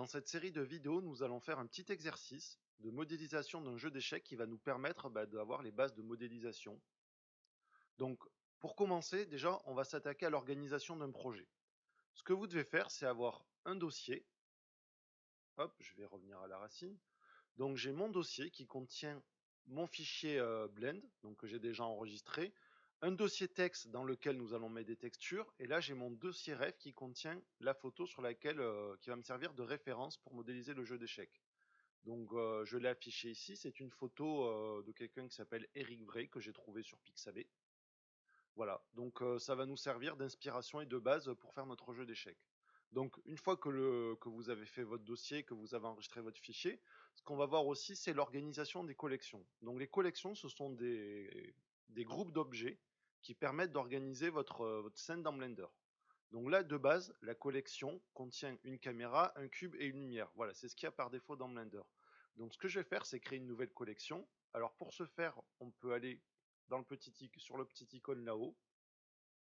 dans cette série de vidéos, nous allons faire un petit exercice de modélisation d'un jeu d'échecs qui va nous permettre d'avoir les bases de modélisation. Donc, pour commencer, déjà, on va s'attaquer à l'organisation d'un projet. Ce que vous devez faire, c'est avoir un dossier. Hop, je vais revenir à la racine. Donc, j'ai mon dossier qui contient mon fichier Blend, donc que j'ai déjà enregistré, un dossier texte dans lequel nous allons mettre des textures, et là j'ai mon dossier ref qui contient la photo sur laquelle qui va me servir de référence pour modéliser le jeu d'échecs. Donc je l'ai affiché ici, c'est une photo de quelqu'un qui s'appelle Eric Bray que j'ai trouvé sur Pixabay. Voilà, donc ça va nous servir d'inspiration et de base pour faire notre jeu d'échecs. Donc une fois que vous avez fait votre dossier, que vous avez enregistré votre fichier, ce qu'on va voir aussi c'est l'organisation des collections. Donc les collections ce sont des groupes d'objets qui permettent d'organiser votre scène dans Blender. Donc là de base, la collection contient une caméra, un cube et une lumière. Voilà, c'est ce qu'il y a par défaut dans Blender. Donc ce que je vais faire c'est créer une nouvelle collection. Alors pour ce faire, on peut aller dans sur le petit icône là-haut.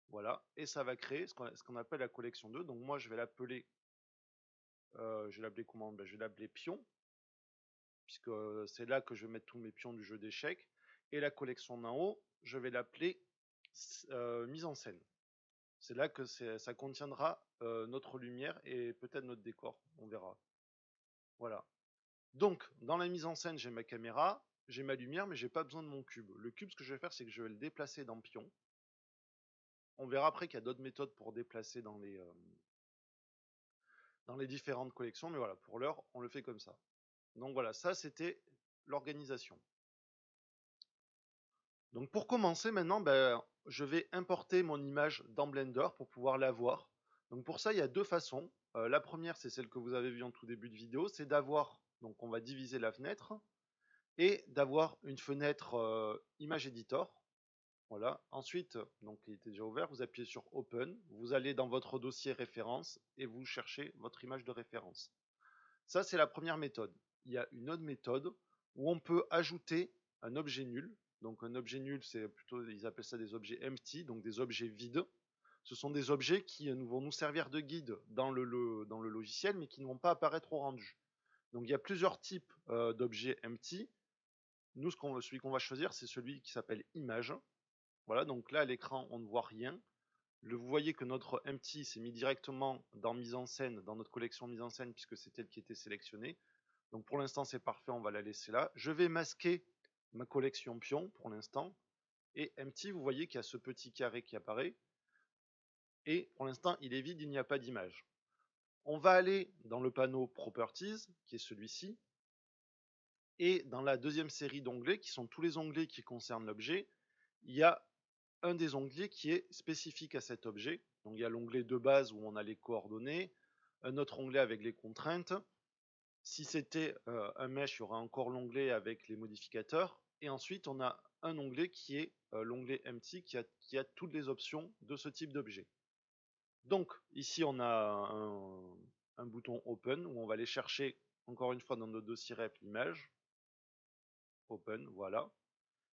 Voilà, et ça va créer ce qu'on appelle la collection 2. Donc moi je vais l'appeler, comment? Ben, je vais l'appeler pion, puisque c'est là que je vais mettre tous mes pions du jeu d'échecs. Et la collection d'en haut, je vais l'appeler mise en scène. C'est là que ça contiendra notre lumière et peut-être notre décor, on verra. Voilà. Donc dans la mise en scène, j'ai ma caméra, j'ai ma lumière, mais j'ai pas besoin de mon cube. Le cube, ce que je vais faire, c'est que je vais le déplacer dans pion. On verra après qu'il y a d'autres méthodes pour déplacer dans les différentes collections, mais voilà, pour l'heure, on le fait comme ça. Donc voilà, ça c'était l'organisation. Donc pour commencer maintenant, je vais importer mon image dans Blender pour pouvoir la voir. Donc pour ça, il y a deux façons. La première, c'est celle que vous avez vue en tout début de vidéo, c'est d'avoir, donc on va diviser la fenêtre, et d'avoir une fenêtre Image Editor. Voilà. Ensuite, donc il était déjà ouvert, vous appuyez sur Open, vous allez dans votre dossier référence et vous cherchez votre image de référence. Ça, c'est la première méthode. Il y a une autre méthode où on peut ajouter un objet nul. Donc un objet nul, c'est plutôt, ils appellent ça des objets empty, donc des objets vides. Ce sont des objets qui vont nous servir de guide dans le logiciel, mais qui ne vont pas apparaître au rendu. Donc il y a plusieurs types d'objets empty. Nous, celui qu'on va choisir, c'est celui qui s'appelle image. Voilà, donc là à l'écran, on ne voit rien. Vous voyez que notre empty s'est mis directement dans mise en scène, dans notre collection mise en scène, puisque c'est elle qui était sélectionnée. Donc pour l'instant c'est parfait, on va la laisser là. Je vais masquer ma collection pion pour l'instant. Et empty, vous voyez qu'il y a ce petit carré qui apparaît. Et pour l'instant il est vide, il n'y a pas d'image. On va aller dans le panneau Properties, qui est celui-ci. Et dans la deuxième série d'onglets, qui sont tous les onglets qui concernent l'objet, il y a un des onglets qui est spécifique à cet objet. Donc il y a l'onglet de base où on a les coordonnées, un autre onglet avec les contraintes. Si c'était un mesh, il y aura encore l'onglet avec les modificateurs. Et ensuite, on a un onglet qui est l'onglet empty qui a toutes les options de ce type d'objet. Donc ici, on a un bouton open où on va aller chercher encore une fois dans notre dossier ref l'image. Open, voilà.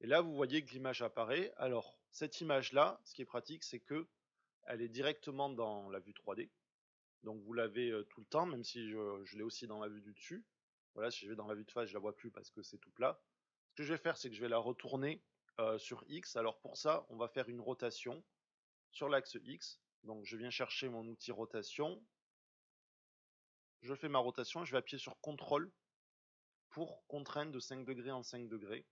Et là, vous voyez que l'image apparaît. Alors, cette image-là, ce qui est pratique, c'est que elle est directement dans la vue 3D. Donc vous l'avez tout le temps, même si je l'ai aussi dans la vue du dessus. Voilà, si je vais dans la vue de face, je la vois plus parce que c'est tout plat. Ce que je vais faire, c'est que je vais la retourner sur X. Alors pour ça, on va faire une rotation sur l'axe X. Donc je viens chercher mon outil rotation. Je fais ma rotation et je vais appuyer sur CTRL pour contraindre de 5 degrés en 5 degrés.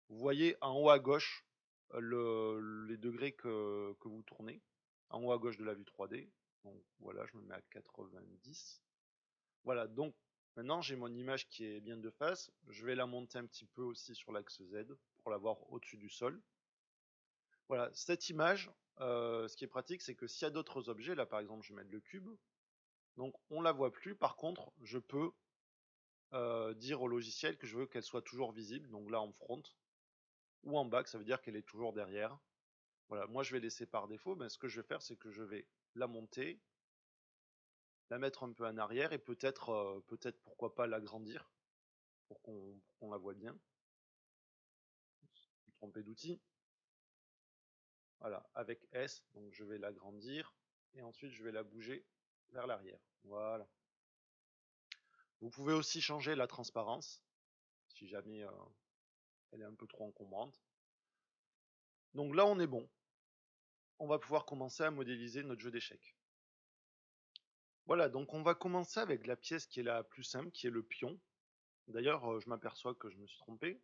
Vous voyez en haut à gauche les degrés que vous tournez. En haut à gauche de la vue 3D. Donc voilà, je me mets à 90. Voilà, donc maintenant j'ai mon image qui est bien de face. Je vais la monter un petit peu aussi sur l'axe Z pour l'avoir au-dessus du sol. Voilà, cette image, ce qui est pratique, c'est que s'il y a d'autres objets, là par exemple je vais mettre le cube, donc on la voit plus. Par contre, je peux dire au logiciel que je veux qu'elle soit toujours visible, donc là en front, ou en back, ça veut dire qu'elle est toujours derrière. Voilà, moi je vais laisser par défaut, mais ce que je vais faire, c'est que je vais la monter, la mettre un peu en arrière et peut-être pourquoi pas l'agrandir pour qu'on la voit bien. Je me trompé d'outil. Voilà, avec S, donc je vais l'agrandir et ensuite je vais la bouger vers l'arrière. Voilà. Vous pouvez aussi changer la transparence, si jamais elle est un peu trop encombrante. Donc là, on est bon. On va pouvoir commencer à modéliser notre jeu d'échecs. Voilà, donc on va commencer avec la pièce qui est la plus simple, qui est le pion. D'ailleurs, je m'aperçois que je me suis trompé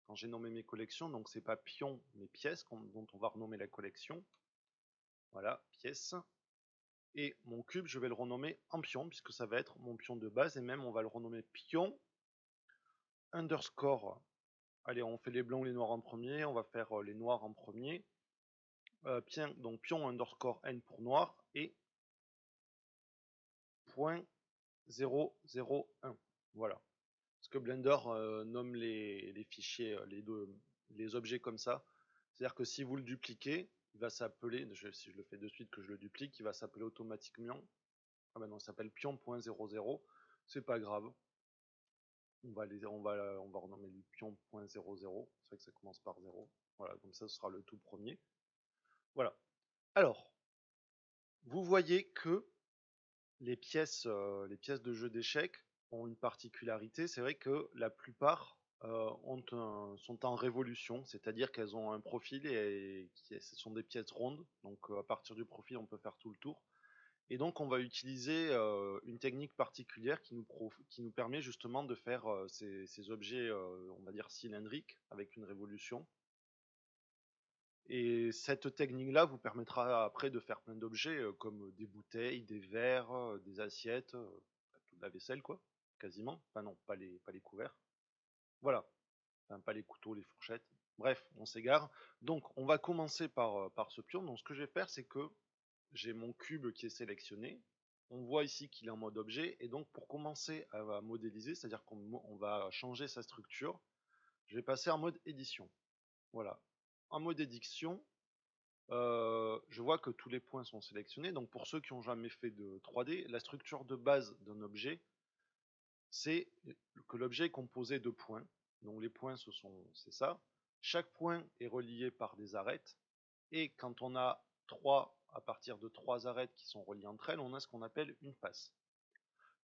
quand j'ai nommé mes collections, donc c'est pas pion, mais pièce dont on va renommer la collection. Voilà, pièce. Et mon cube, je vais le renommer en pion, puisque ça va être mon pion de base, et même on va le renommer pion underscore. Allez, on fait les blancs ou les noirs en premier, on va faire les noirs en premier. Donc pion underscore n pour noir, et point 001. Voilà. Parce que Blender nomme les fichiers, les objets comme ça. C'est-à-dire que si vous le dupliquez, il va s'appeler, si je le fais de suite que je le duplique, il va s'appeler automatiquement. Ah ben non, il s'appelle pion.00. C'est pas grave. On va renommer le pion.00. C'est vrai que ça commence par 0. Voilà, comme ça ce sera le tout premier. Voilà. Alors, vous voyez que les pièces de jeu d'échecs ont une particularité, c'est vrai que la plupart sont en révolution, c'est-à-dire qu'elles ont un profil et ce sont des pièces rondes, donc à partir du profil on peut faire tout le tour. Et donc on va utiliser une technique particulière qui nous permet justement de faire ces objets, on va dire cylindriques, avec une révolution. Et cette technique-là vous permettra après de faire plein d'objets comme des bouteilles, des verres, des assiettes, toute la vaisselle quoi, quasiment. Enfin non, pas les couverts. Voilà, enfin pas les couteaux, les fourchettes. Bref, on s'égare. Donc on va commencer par ce pion. Donc ce que je vais faire, c'est que j'ai mon cube qui est sélectionné. On voit ici qu'il est en mode objet. Et donc pour commencer à modéliser, c'est-à-dire qu'on va changer sa structure, je vais passer en mode édition. Voilà. En mode édition, je vois que tous les points sont sélectionnés. Donc pour ceux qui n'ont jamais fait de 3D, la structure de base d'un objet, c'est que l'objet est composé de points. Donc les points, c'est ça. Chaque point est relié par des arêtes. Et quand on a à partir de 3 arêtes qui sont reliées entre elles, on a ce qu'on appelle une face.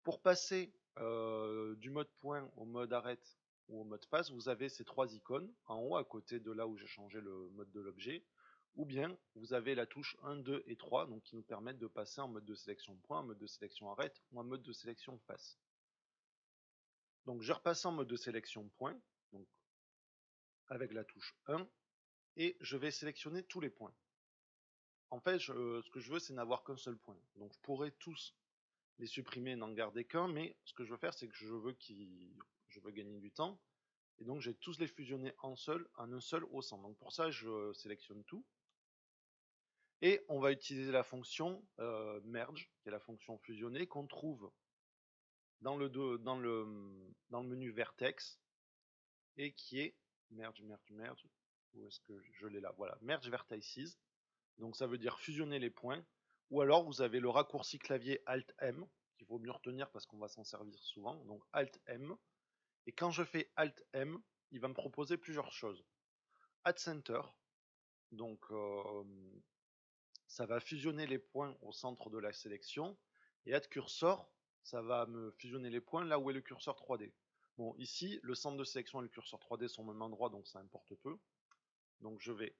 Pour passer du mode point au mode arête ou au mode face, vous avez ces 3 icônes en haut à côté de là où j'ai changé le mode de l'objet. Ou bien vous avez la touche 1, 2 et 3 donc qui nous permettent de passer en mode de sélection point, en mode de sélection arête ou en mode de sélection face. Donc je repasse en mode de sélection point, donc avec la touche 1, et je vais sélectionner tous les points. En fait, ce que je veux, c'est n'avoir qu'un seul point. Donc je pourrais tous les supprimer et n'en garder qu'un, mais ce que je veux faire, c'est que je veux gagner du temps, et donc je vais tous les fusionner en un seul au centre. Donc pour ça, je sélectionne tout, et on va utiliser la fonction merge, qui est la fonction fusionner, qu'on trouve dans le menu vertex, et qui est merge, où est-ce que je l'ai là? Voilà, merge vertices. Donc ça veut dire fusionner les points. Ou alors vous avez le raccourci clavier Alt M, qu'il vaut mieux retenir parce qu'on va s'en servir souvent. Donc Alt M. Et quand je fais Alt M, il va me proposer plusieurs choses. Add Center. Donc ça va fusionner les points au centre de la sélection. Et Add Cursor, ça va me fusionner les points là où est le curseur 3D. Bon, ici, le centre de sélection et le curseur 3D sont au même endroit, donc ça importe peu. Donc je vais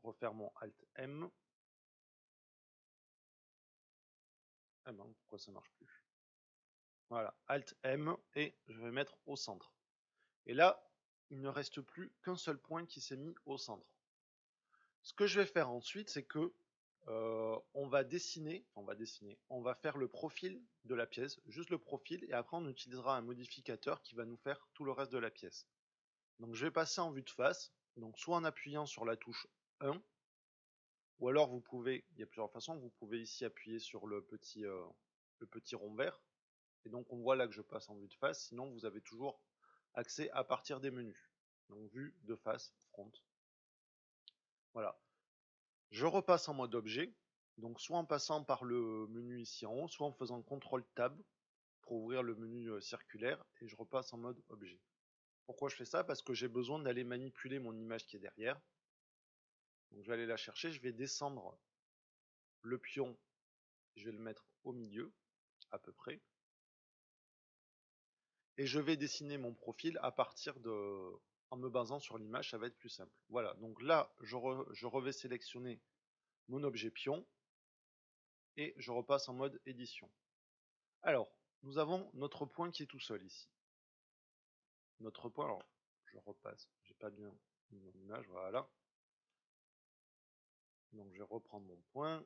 refaire mon Alt M. Ah ben, pourquoi ça marche plus? Voilà, Alt M, et je vais mettre au centre. Et là, il ne reste plus qu'un seul point qui s'est mis au centre. Ce que je vais faire ensuite, c'est que on va faire le profil de la pièce, juste le profil, et après on utilisera un modificateur qui va nous faire tout le reste de la pièce. Donc je vais passer en vue de face, donc soit en appuyant sur la touche 1, ou alors il y a plusieurs façons, vous pouvez ici appuyer sur le petit rond vert, et donc on voit là que je passe en vue de face, sinon vous avez toujours accès à partir des menus. Donc vue de face, front. Voilà. Je repasse en mode objet, donc soit en passant par le menu ici en haut, soit en faisant CTRL Tab pour ouvrir le menu circulaire, et je repasse en mode objet. Pourquoi je fais ça? Parce que j'ai besoin d'aller manipuler mon image qui est derrière. Donc je vais aller la chercher, je vais descendre le pion, je vais le mettre au milieu, à peu près. et je vais dessiner mon profil à partir de... En me basant sur l'image, ça va être plus simple. Voilà, donc là, je vais sélectionner mon objet pion et je repasse en mode édition. Alors, nous avons notre point qui est tout seul ici. Notre point, alors, je repasse, j'ai pas bien mis mon image, voilà. Donc je vais reprendre mon point,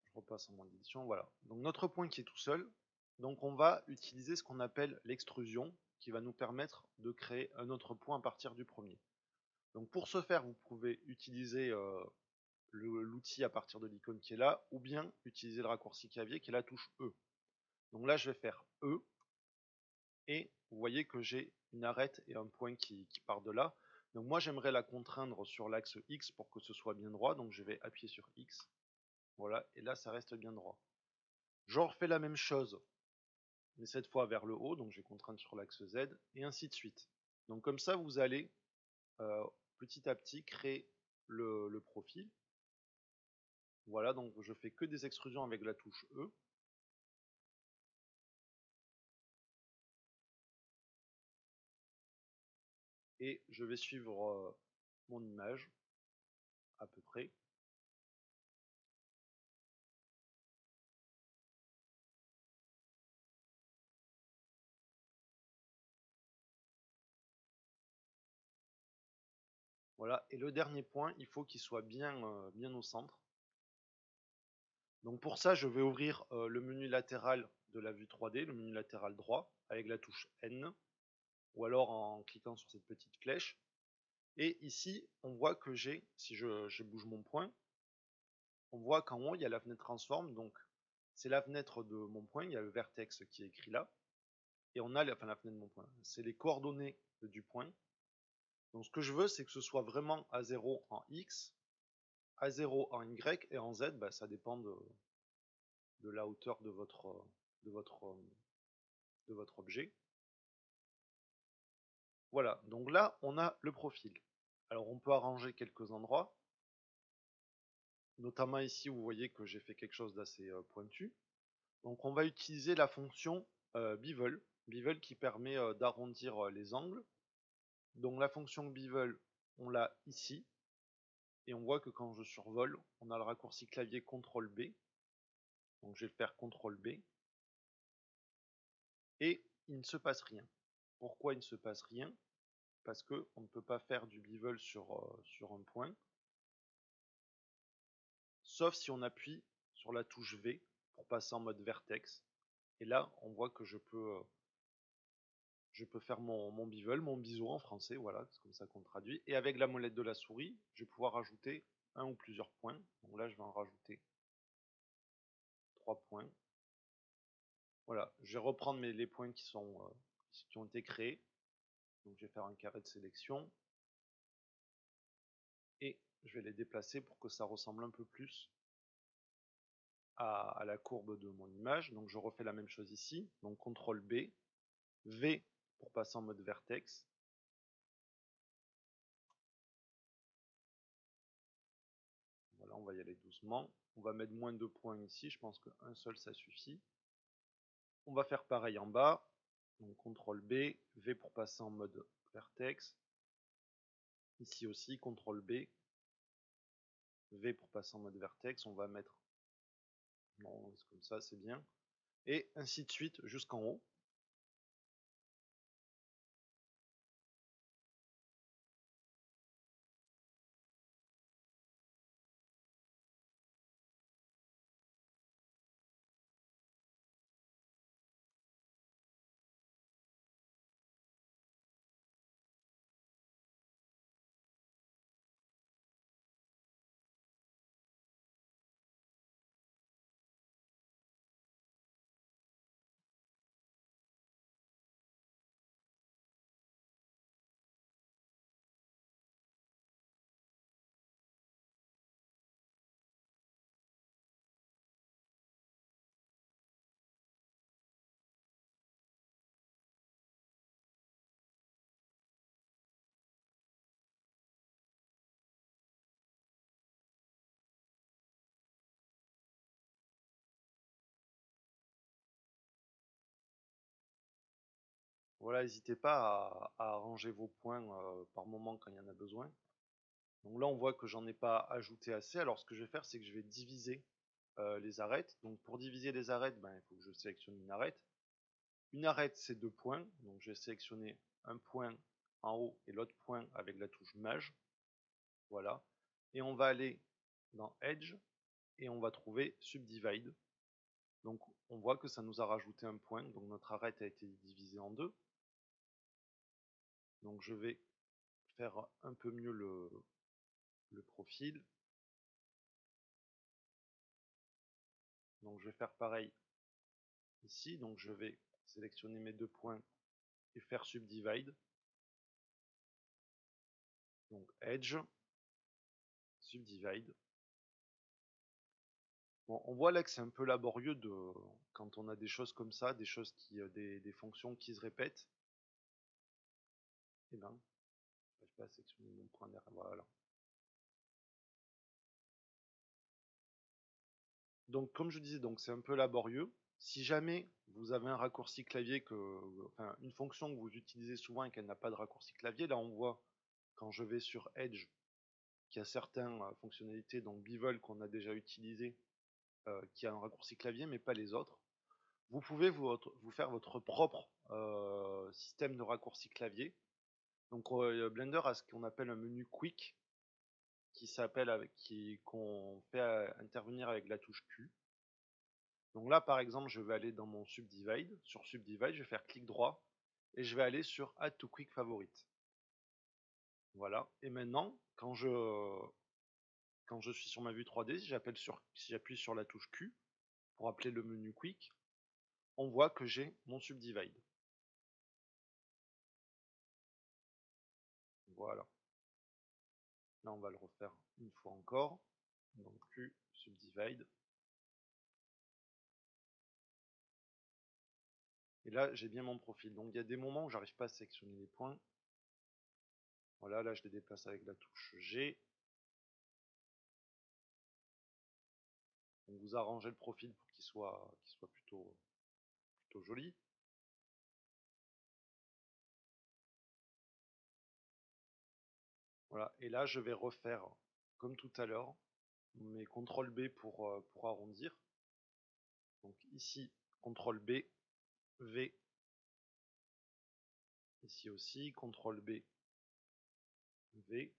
je repasse en mode édition, voilà. Donc notre point qui est tout seul, donc on va utiliser ce qu'on appelle l'extrusion, qui va nous permettre de créer un autre point à partir du premier. Donc pour ce faire, vous pouvez utiliser l'outil à partir de l'icône qui est là, ou bien utiliser le raccourci clavier qui est la touche E. Donc là, je vais faire E, et vous voyez que j'ai une arête et un point qui part de là. Donc moi, j'aimerais la contraindre sur l'axe X pour que ce soit bien droit, donc je vais appuyer sur X. Voilà, et là, ça reste bien droit. Je refais la même chose, mais cette fois vers le haut, donc je vais contraindre sur l'axe Z, et ainsi de suite. Donc comme ça, vous allez petit à petit créer le profil. Voilà, donc je fais que des extrusions avec la touche E. Et je vais suivre mon image, à peu près. Voilà, et le dernier point, il faut qu'il soit bien au centre. Donc pour ça, je vais ouvrir le menu latéral de la vue 3D, le menu latéral droit, avec la touche N, ou alors en cliquant sur cette petite flèche. Et ici, on voit que si je bouge mon point, on voit qu'en haut, il y a la fenêtre transform, donc c'est la fenêtre de mon point, il y a le vertex qui est écrit là, et on a la fenêtre de mon point, c'est les coordonnées du point. Donc ce que je veux, c'est que ce soit vraiment à 0 en X, à 0 en Y, et en Z, bah, ça dépend de la hauteur de votre objet. Voilà, donc là, on a le profil. Alors on peut arranger quelques endroits, notamment ici, vous voyez que j'ai fait quelque chose d'assez pointu. Donc on va utiliser la fonction bevel, bevel qui permet d'arrondir les angles. Donc la fonction bevel, on l'a ici, et on voit que quand je survole, on a le raccourci clavier CTRL B. Donc je vais faire CTRL B, et il ne se passe rien. Pourquoi il ne se passe rien? Parce qu'on ne peut pas faire du bevel sur un point, sauf si on appuie sur la touche V pour passer en mode vertex. Et là, on voit que je peux faire mon bevel, mon biseau en français, voilà, c'est comme ça qu'on traduit. Et avec la molette de la souris, je vais pouvoir ajouter un ou plusieurs points. Donc là, je vais en rajouter 3 points. Voilà, je vais reprendre les points qui ont été créés. Donc je vais faire un carré de sélection. Et je vais les déplacer pour que ça ressemble un peu plus à la courbe de mon image. Donc je refais la même chose ici. Donc CTRL B, V pour passer en mode vertex. Voilà, on va y aller doucement. On va mettre moins de points ici, je pense qu'un seul ça suffit. On va faire pareil en bas. Donc CTRL B, V pour passer en mode vertex. Ici aussi, CTRL B, V pour passer en mode vertex. On va mettre, non, c'est comme ça, c'est bien. Et ainsi de suite jusqu'en haut. Voilà, n'hésitez pas à arranger vos points par moment quand il y en a besoin. Donc là, on voit que j'en ai pas ajouté assez. Alors ce que je vais faire, c'est que je vais diviser les arêtes. Donc pour diviser les arêtes, ben, il faut que je sélectionne une arête. Une arête, c'est 2 points. Donc je vais sélectionner un point en haut et l'autre point avec la touche Maj. Voilà. Et on va aller dans Edge et on va trouver Subdivide. Donc on voit que ça nous a rajouté un point. Donc notre arête a été divisée en deux. Donc je vais faire un peu mieux le profil. Donc je vais faire pareil ici. Donc je vais sélectionner mes 2 points et faire Subdivide. Donc Edge, Subdivide. Bon, on voit là que c'est un peu laborieux quand on a des choses comme ça, des choses des fonctions qui se répètent. Et ben, je vais pas sélectionner mon point derrière. Voilà. Donc comme je disais, donc c'est un peu laborieux. Si jamais vous avez un raccourci clavier enfin une fonction que vous utilisez souvent et qu'elle n'a pas de raccourci clavier, là on voit quand je vais sur Edge qu'il y a certaines fonctionnalités, donc Bevel qu'on a déjà utilisé, qui a un raccourci clavier mais pas les autres. Vous pouvez vous faire votre propre système de raccourci clavier. Donc Blender a ce qu'on appelle un menu quick qu'on fait intervenir avec la touche Q. Donc là par exemple je vais aller dans mon Subdivide. Sur Subdivide je vais faire clic droit et je vais aller sur Add to Quick Favorite. Voilà. Et maintenant quand je suis sur ma vue 3D, si j'appuie sur la touche Q pour appeler le menu quick, on voit que j'ai mon Subdivide. Voilà. Là, on va le refaire une fois encore. Donc, Q, Subdivide. Et là, j'ai bien mon profil. Donc, il y a des moments où j'arrive pas à sélectionner les points. Voilà, là, je les déplace avec la touche G. Donc, vous arrangez le profil pour qu'il soit plutôt joli. Voilà. Et là, je vais refaire, comme tout à l'heure, mes CTRL B pour arrondir. Donc, ici, CTRL B, V. Ici aussi, CTRL B, V.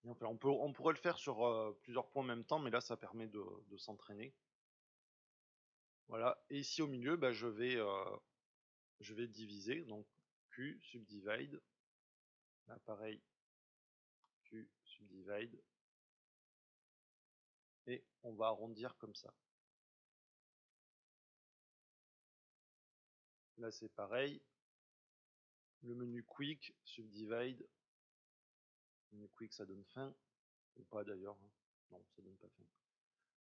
Et enfin, on pourrait le faire sur plusieurs points en même temps, mais là, ça permet de s'entraîner. Voilà. Et ici au milieu, bah, je vais diviser. Donc Q, Subdivide. Là, pareil, Q, Subdivide. Et on va arrondir comme ça. Là, c'est pareil. Le menu Quick, Subdivide. Le menu Quick, ça donne fin. Ou pas d'ailleurs. Hein. Non, ça donne pas fin.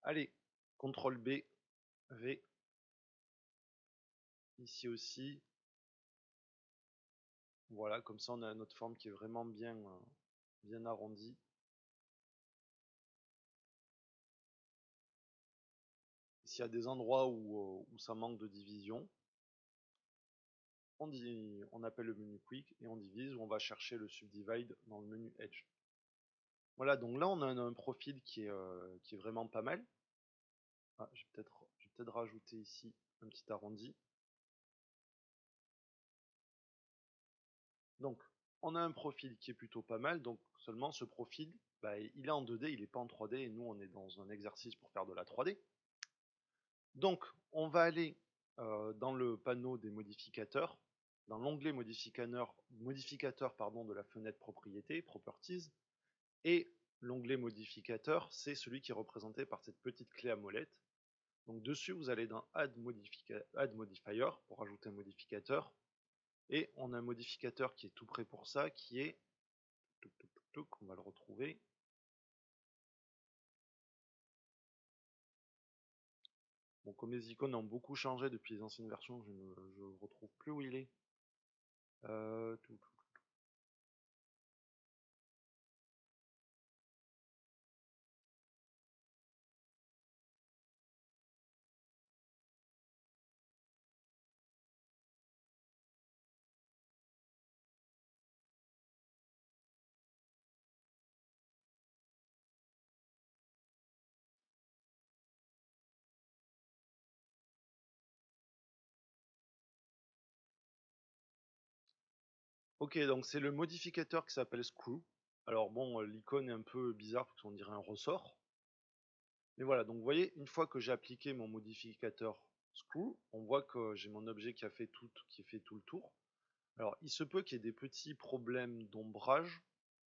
Allez, CTRL B, V. Ici aussi. Voilà, comme ça on a notre forme qui est vraiment bien arrondie. S'il y a des endroits où ça manque de division, on appelle le menu Quick et on divise, ou on va chercher le Subdivide dans le menu Edge. Voilà, donc là on a un profil qui est vraiment pas mal. Ah, je vais peut-être rajouter ici un petit arrondi. Donc on a un profil qui est plutôt pas mal, donc seulement ce profil, bah, il est en 2D, il n'est pas en 3D, et nous on est dans un exercice pour faire de la 3D. Donc on va aller dans le panneau des modificateurs, dans l'onglet modificateur de la fenêtre propriété, Properties, et l'onglet modificateur, c'est celui qui est représenté par cette petite clé à molette. Donc dessus, vous allez dans Add Modifier pour ajouter un modificateur. Et on a un modificateur qui est tout prêt pour ça, qui est... On va le retrouver. Bon, comme les icônes ont beaucoup changé depuis les anciennes versions, je ne retrouve plus où il est. Ok, donc c'est le modificateur qui s'appelle Screw. Alors bon, l'icône est un peu bizarre parce qu'on dirait un ressort. Mais voilà, donc vous voyez, une fois que j'ai appliqué mon modificateur Screw, on voit que j'ai mon objet qui fait tout le tour. Alors, il se peut qu'il y ait des petits problèmes d'ombrage.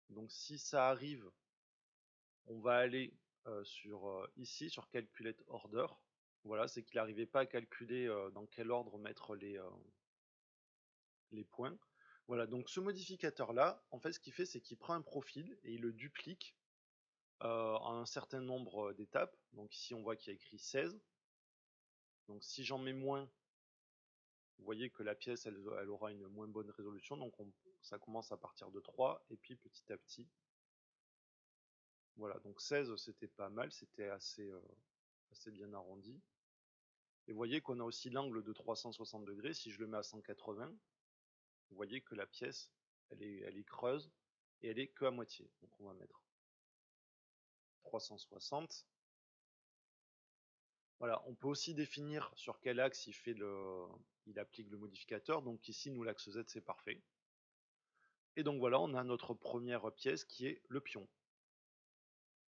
Donc si ça arrive, on va aller ici, sur Calculate Order. Voilà, c'est qu'il n'arrivait pas à calculer dans quel ordre mettre les points. Voilà, donc ce modificateur-là, en fait, ce qu'il fait, c'est qu'il prend un profil et il le duplique en un certain nombre d'étapes. Donc ici, on voit qu'il y a écrit 16. Donc si j'en mets moins, vous voyez que la pièce, elle aura une moins bonne résolution. Donc ça commence à partir de 3, et puis petit à petit. Voilà, donc 16, c'était pas mal, c'était assez bien arrondi. Et vous voyez qu'on a aussi l'angle de 360 degrés. Si je le mets à 180, vous voyez que la pièce, elle est creuse et elle est que à moitié. Donc on va mettre 360. Voilà, on peut aussi définir sur quel axe il applique le modificateur. Donc ici, nous, l'axe Z, c'est parfait. Et donc voilà, on a notre première pièce qui est le pion.